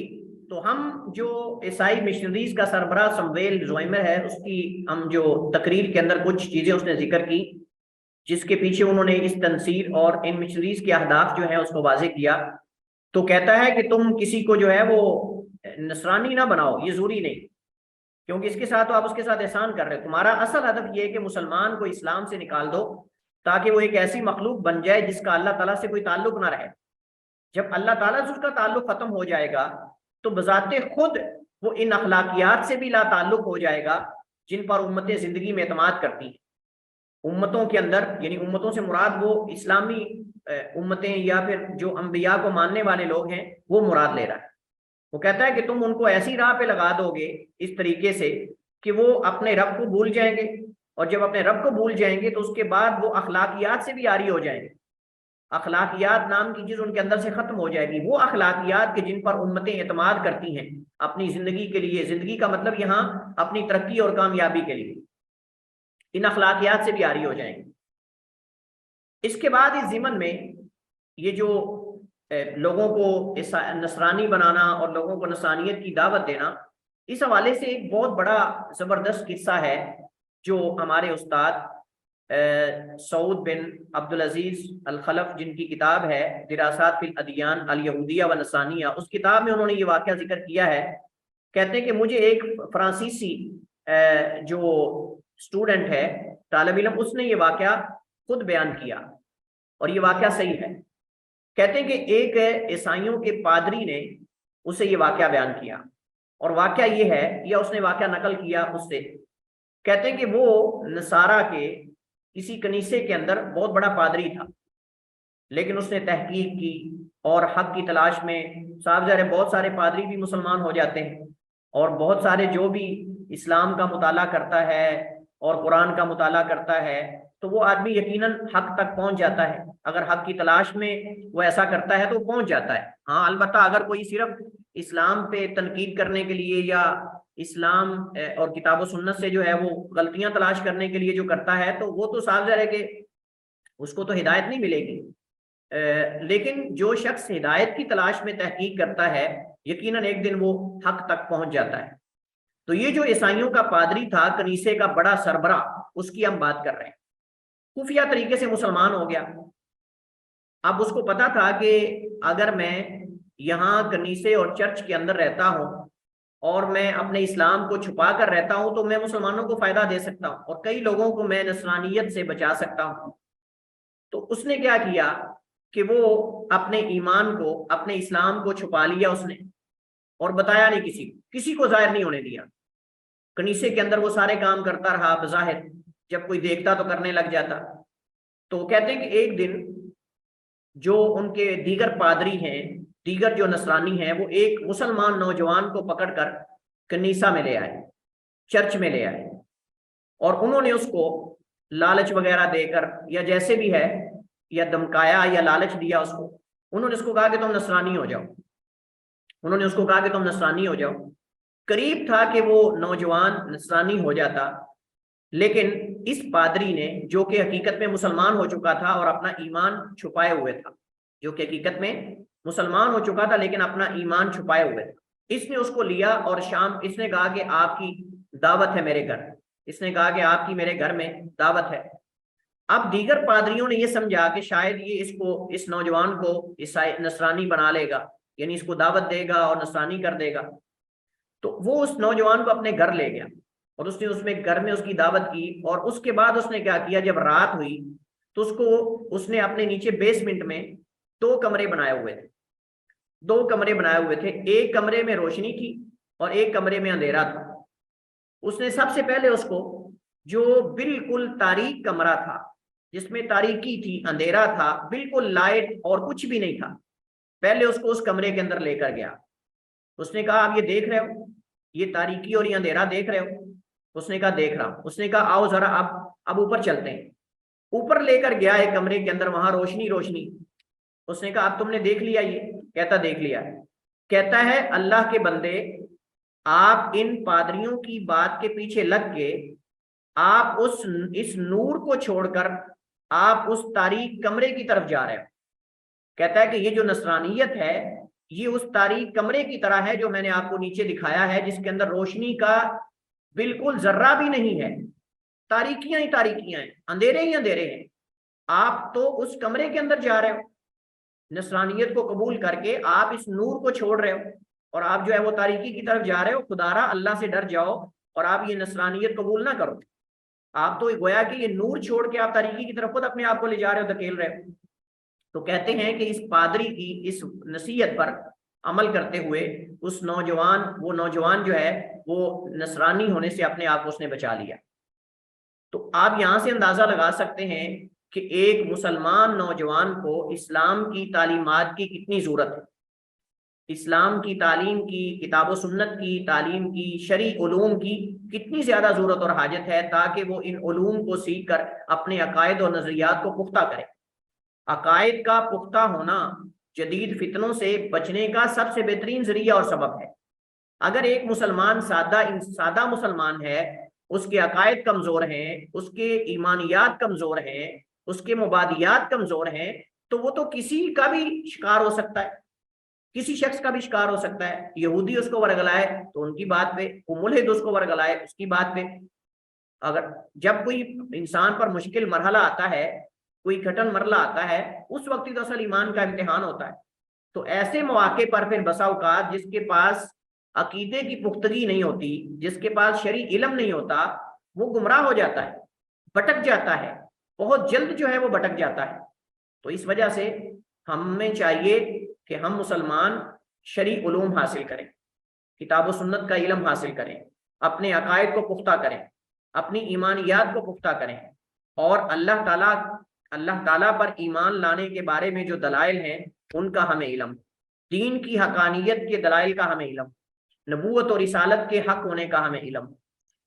S1: تو ہم جو عیسائی مشنریز کا سربراہ سمویل زویمر ہے، اس کی ہم جو تقریر کے اندر کچھ چیزیں اس نے ذکر کی، جس کے پیچھے انہوں نے اس تنصیر اور ان مشنریز کے اہداف جو ہیں اس کو واضح کیا، تو کہتا ہے کہ تم کسی کو جو ہے وہ نصرانی نہ بناؤ، یہ ضروری نہیں، کیونکہ اس کے ساتھ تو آپ اس کے ساتھ احسان کر رہے ہو، تمہارا اصل ہدف یہ ہے کہ مسلمان کو اسلام سے نکال دو تاکہ وہ ایک ایسی مخلوق بن جائے جس کا اللہ تعالیٰ سے کوئی تعلق نہ رہے۔ جب اللہ تعالیٰ سے اس کا تعلق ختم ہو جائے گا تو بذات خود وہ ان اخلاقیات سے بھی لا تعلق ہو جائے گا جن پر امتیں زندگی میں اعتماد کرتی ہیں۔ امتوں کے اندر، یعنی امتوں سے مراد وہ اسلامی امتیں یا پھر جو انبیاء کو ماننے والے لوگ ہیں وہ مراد لے رہا ہے۔ وہ کہتا ہے کہ تم ان کو ایسی راہ پہ لگا دو گے اس طریقے سے کہ وہ اپنے رب کو بھول جائیں گے، اور جب اپنے رب کو بھول جائیں گے تو اس کے بعد وہ اخلاقیات سے بھی عاری ہو جائیں گے، اخلاقیات نام کی چیز ان کے اندر سے ختم ہو جائے گی، وہ اخلاقیات کے جن پر امتیں اعتماد کرتی ہیں اپنی زندگی کے لیے، زندگی کا مطلب یہاں اپنی ترقی اور کامیابی کے لیے، ان اخلاقیات سے بھی عاری ہو جائیں گے۔ اس کے بعد اس ضمن میں یہ جو لوگوں کو نصرانی بنانا اور لوگوں کو نصرانیت کی دعوت دینا، اس حوالے سے ایک بہت بڑا زبردست قصہ ہے جو ہمارے استاد سعود بن عبدالعزیز الخلف، جن کی کتاب ہے دراسات فی الادیان الیہودیہ و نصرانیہ، اس کتاب میں انہوں نے یہ واقعہ ذکر کیا ہے۔ کہتے ہیں کہ مجھے ایک فرانسیسی جو اسٹوڈنٹ ہے، طالب علم، اس نے یہ واقعہ خود بیان کیا اور یہ واقعہ صحیح ہے۔ کہتے ہیں کہ ایک عیسائیوں کے پادری نے اسے یہ واقعہ بیان کیا، اور واقعہ یہ ہے، یا اس نے واقعہ نقل کیا اس سے، کہتے ہیں کہ وہ نصارہ کے کسی کنیسے کے اندر بہت بڑا پادری تھا، لیکن اس نے تحقیق کی اور حق کی تلاش میں، صاحب ظاہر بہت سارے پادری بھی مسلمان ہو جاتے ہیں، اور بہت سارے جو بھی اسلام کا مطالعہ کرتا ہے اور قرآن کا مطالعہ کرتا ہے تو وہ آدمی یقیناً حق تک پہنچ جاتا ہے، اگر حق کی تلاش میں وہ ایسا کرتا ہے تو وہ پہنچ جاتا ہے۔ ہاں البتہ اگر کوئی صرف اسلام پہ تنقید کرنے کے لیے یا اسلام اور کتاب و سنت سے جو ہے وہ غلطیاں تلاش کرنے کے لیے جو کرتا ہے تو وہ تو صاف ظاہر ہے کہ اس کو تو ہدایت نہیں ملے گی، لیکن جو شخص ہدایت کی تلاش میں تحقیق کرتا ہے یقیناً ایک دن وہ حق تک پہنچ جاتا ہے۔ تو یہ جو عیسائیوں کا پادری تھا، کنیسے کا بڑا سربراہ، اس کی ہم بات کر رہے ہیں، خفیہ طریقے سے مسلمان ہو گیا۔ اب اس کو پتا تھا کہ اگر میں یہاں کنیسے اور چرچ کے اندر رہتا ہوں اور میں اپنے اسلام کو چھپا کر رہتا ہوں تو میں مسلمانوں کو فائدہ دے سکتا ہوں اور کئی لوگوں کو میں نصرانیت سے بچا سکتا ہوں۔ تو اس نے کیا کیا کہ وہ اپنے ایمان کو، اپنے اسلام کو چھپا لیا اس نے، اور بتایا نہیں کسی کو ظاہر نہیں ہونے دیا۔ کنیسے کے اندر وہ سارے کام کرتا رہا بظاہر، جب کوئی دیکھتا تو کرنے لگ جاتا۔ تو کہتے ہیں کہ ایک دن جو ان کے دیگر پادری ہیں، دیگر جو نصرانی ہیں، وہ ایک مسلمان نوجوان کو پکڑ کر کنیسہ میں لے آئے، چرچ میں لے آئے، اور انہوں نے اس کو لالچ وغیرہ دے کر یا جیسے بھی ہے، یا دمکایا یا لالچ دیا اس کو، انہوں نے اس کو کہا کہ تم نصرانی ہو جاؤ، انہوں نے اس کو کہا کہ تم نصرانی ہو جاؤ۔ قریب تھا کہ وہ نوجوان نصرانی ہو جاتا، لیکن اس پادری نے، جو کہ حقیقت میں مسلمان ہو چکا تھا اور اپنا ایمان چھپائے ہوئے تھا، جو کہ حقیقت میں مسلمان ہو چکا تھا لیکن اپنا ایمان چھپائے ہوئے تھا، اس نے اس کو لیا اور شام، اس نے کہا کہ آپ کی دعوت ہے میرے گھر، اس نے کہا کہ آپ کی میرے گھر میں دعوت ہے۔ اب دیگر پادریوں نے یہ سمجھا کہ شاید یہ اس نوجوان کو نصرانی بنا لے گا، یعنی اس کو دعوت دے گا اور نصرانی کر دے گا، تو وہ اس نوجوان کو اپنے گھر لے گیا اور اس میں گھر میں اس کی دعوت کی، اور اس کے بعد اس نے کیا کیا، جب رات ہوئی تو اس نے اپنے نیچے بیسمنٹ میں 2 کمرے بنائے ہوئے تھے، 2 کمرے بنائے ہوئے تھے، ایک کمرے میں روشنی تھی اور ایک کمرے میں اندھیرا تھا۔ اس نے سب سے پہلے اس کو، جو بالکل تاریک کمرہ تھا، جس میں تاریکی تھی، اندھیرا تھا، بالکل لائٹ اور کچھ بھی نہیں تھا، پہلے اس کو اس کمرے کے اندر لے کر گیا۔ اس نے کہا آپ یہ دیکھ رہے ہو، یہ تاریکی اور یہ اندھیرا دیکھ رہے ہو؟ اس نے کہا دیکھ رہا ہوں۔ اس نے کہا آؤ ذرا اب اوپر چلتے ہیں۔ اوپر لے کر گیا ایک کمرے کے اندر، وہاں روشنی روشنی۔ اس نے کہا اب تم نے دیکھ لیا یہ؟ کہتا دیکھ لیا۔ کہتا ہے اللہ کے بندے، آپ ان پادریوں کی بات کے پیچھے لگ کے آپ اس نور کو چھوڑ کر آپ اس تاریک کمرے کی طرف جا رہے ہو۔ کہتا ہے کہ یہ جو نصرانیت ہے یہ اس تاریک کمرے کی طرح ہے جو میں نے آپ کو نیچے دکھایا ہے، جس کے اندر روشنی کا بالکل ذرہ بھی نہیں ہے، تاریکیاں ہی تاریکیاں ہیں، اندھیرے ہی اندھیرے ہیں۔ آپ تو اس کمرے کے اندر جا رہے ہو، نصرانیت کو قبول کر کے آپ اس نور کو چھوڑ رہے ہو، اور آپ جو ہے وہ تاریکی کی طرف جا رہے ہو۔ خدارا اللہ سے ڈر جاؤ اور آپ یہ نصرانیت قبول نہ کرو۔ آپ تو گویا کہ یہ نور چھوڑ کے آپ تاریکی کی طرف خود اپنے آپ کو لے جا رہے ہو، دھکیل رہے ہو۔ تو کہتے ہیں کہ اس پادری کی اس نصیحت پر عمل کرتے ہوئے وہ نوجوان جو ہے وہ نصرانی ہونے سے اپنے آپ کو اس نے بچا لیا۔ تو آپ یہاں سے اندازہ لگا سکتے ہیں کہ ایک مسلمان نوجوان کو اسلام کی تعلیمات کی کتنی ضرورت ہے، اسلام کی تعلیم کی، کتاب و سنت کی تعلیم کی، شرعی علوم کی کتنی زیادہ ضرورت اور حاجت ہے، تاکہ وہ ان علوم کو سیکھ کر اپنے عقائد اور نظریات کو پختہ کرے۔ عقائد کا پختہ ہونا جدید فتنوں سے بچنے کا سب سے بہترین ذریعہ اور سبب ہے۔ اگر ایک مسلمان سادہ مسلمان ہے، اس کے عقائد کمزور ہیں، اس کے ایمانیات کمزور ہیں، اس کے مبادیات کمزور ہیں، تو وہ تو کسی کا بھی شکار ہو سکتا ہے، کسی شخص کا بھی شکار ہو سکتا ہے۔ یہودی اس کو ورگلائے تو ان کی بات پہ، وہ ملحد اس کو ورگلائے اس کی بات پہ۔ اگر جب کوئی انسان پر مشکل مرحلہ آتا ہے، کوئی کٹن مرحلہ آتا ہے، اس وقت تو اصل ایمان کا امتحان ہوتا ہے۔ تو ایسے مواقع پر پھر بسا اوقات جس کے پاس عقیدے کی پختگی نہیں ہوتی، جس کے پاس شرعی علم نہیں ہوتا، وہ گمراہ ہو جاتا ہے، بھٹک جاتا ہے، بہت جلد جو ہے وہ بھٹک جاتا ہے۔ تو اس وجہ سے ہمیں چاہیے کہ ہم مسلمان شرعی علوم حاصل کریں، کتاب و سنت کا علم حاصل کریں، اپنے عقائد کو پختہ کریں، اپنی ایمانیات کو پختہ کریں، اور اللہ تعالیٰ پر ایمان لانے کے بارے میں جو دلائل ہیں ان کا ہمیں علم، دین کی حقانیت کے دلائل کا ہمیں علم، نبوت اور رسالت کے حق ہونے کا ہمیں علم،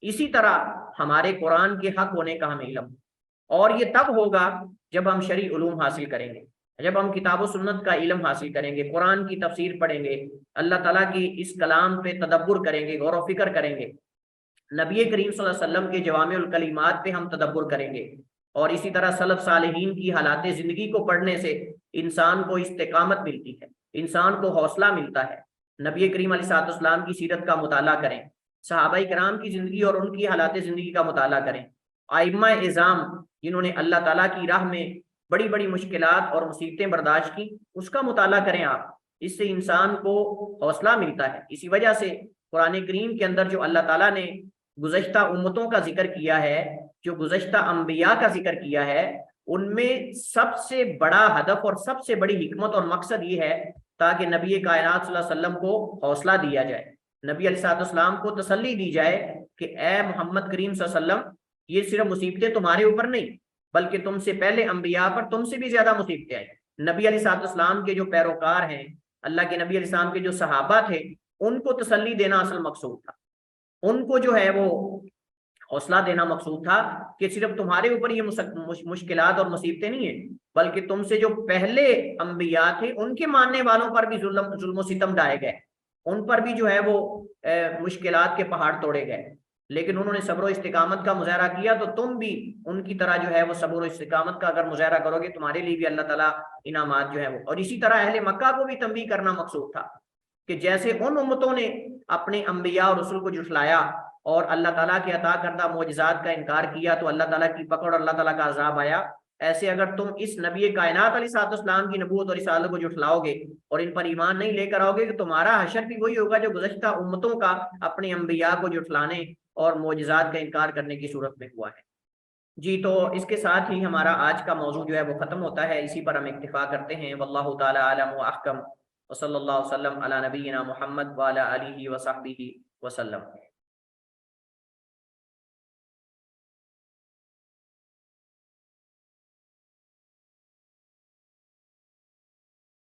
S1: اسی طرح ہمارے قرآن کے حق ہونے کا ہمیں علم۔ اور یہ تب ہوگا جب ہم شرعی علوم حاصل کریں گے، جب ہم کتاب و سنت کا علم حاصل کریں گے، قرآن کی تفسیر پڑھیں گے، اللہ تعالیٰ کی اس کلام پہ تدبر کریں گے، غور و فکر کریں گے، نبی کریم صلی اللہ علیہ وسلم کے جوامع الکلمات پہ ہم تدبر کریں گے، اور اسی طرح سلف صالحین کی حالات زندگی کو پڑھنے سے انسان کو استقامت ملتی ہے، انسان کو حوصلہ ملتا ہے۔ نبی کریم علیہ الصلوۃ والسلام کی سیرت کا مطالعہ کریں، صحابہ کرام کی زندگی اور ان کی حالات زندگی کا مطالعہ کریں، ائمہ اعظام جنہوں نے اللہ تعالیٰ کی راہ میں بڑی بڑی مشکلات اور مصیبتیں برداشت کی، اس کا مطالعہ کریں آپ، اس سے انسان کو حوصلہ ملتا ہے۔ اسی وجہ سے قرآن کریم کے اندر جو اللہ تعالیٰ نے گزشتہ امتوں کا ذکر کیا ہے، جو گزشتہ انبیاء کا ذکر کیا ہے، ان میں سب سے بڑا ہدف اور سب سے بڑی حکمت اور مقصد یہ ہے تاکہ نبی کائنات صلی اللہ علیہ وسلم کو حوصلہ دیا جائے، نبی علیہ السلام کو تسلی دی جائے کہ اے محمد کریم صلی اللہ علیہ وسلم، یہ صرف مصیبتیں تمہارے اوپر نہیں بلکہ تم سے پہلے انبیاء پر تم سے بھی زیادہ مصیبتیں آئیں۔ نبی علیہ السلام کے جو پیروکار ہیں، اللہ کے نبی علیہ السلام کے جو صحابہ تھے، ان کو تسلی دینا اصل مقصود تھا، ان کو جو ہے وہ حوصلہ دینا مقصود تھا کہ صرف تمہارے اوپر یہ مشکلات اور مصیبتیں نہیں ہیں بلکہ تم سے جو پہلے انبیاء تھے ان کے ماننے والوں پر بھی ظلم و ستم ڈھائے گئے، ان پر بھی جو ہے وہ مشکلات کے پہاڑ توڑے گئے، لیکن انہوں نے صبر و استقامت کا مظاہرہ کیا، تو تم بھی ان کی طرح جو ہے وہ صبر و استقامت کا اگر مظاہرہ کرو گے تمہارے لیے بھی اللہ تعالیٰ انعامات جو ہے وہ۔ اور اسی طرح اہل مکہ کو بھی تنبیہ کرنا مقصود تھا کہ جیسے ان امتوں نے اپنے انبیاء اور رسول کو جھٹلایا اور اللہ تعالیٰ کے عطا کردہ معجزات کا انکار کیا تو اللہ تعالیٰ کی پکڑ اور اللہ تعالیٰ کا عذاب آیا، ایسے اگر تم اس نبی کائنات علیہ السلام کی نبوت اور رسالت کو جھٹلاؤ گے اور ان پر ایمان نہیں لے کر آؤ گے تو تمہارا حشر بھی وہی ہوگا جو گزشتہ امتوں کا اپنے انبیاء کو جھٹلانے اور معجزات کا انکار کرنے کی صورت میں ہوا ہے۔ جی، تو اس کے ساتھ ہی ہمارا آج کا موضوع جو ہے وہ ختم ہوتا ہے، اسی پر ہم اکتفا کرتے ہیں۔ واللہ تعالی عالم و احکم، وصلی اللہ وسلم علی نبینا محمد وعلی آلہ وصحبہ وسلم۔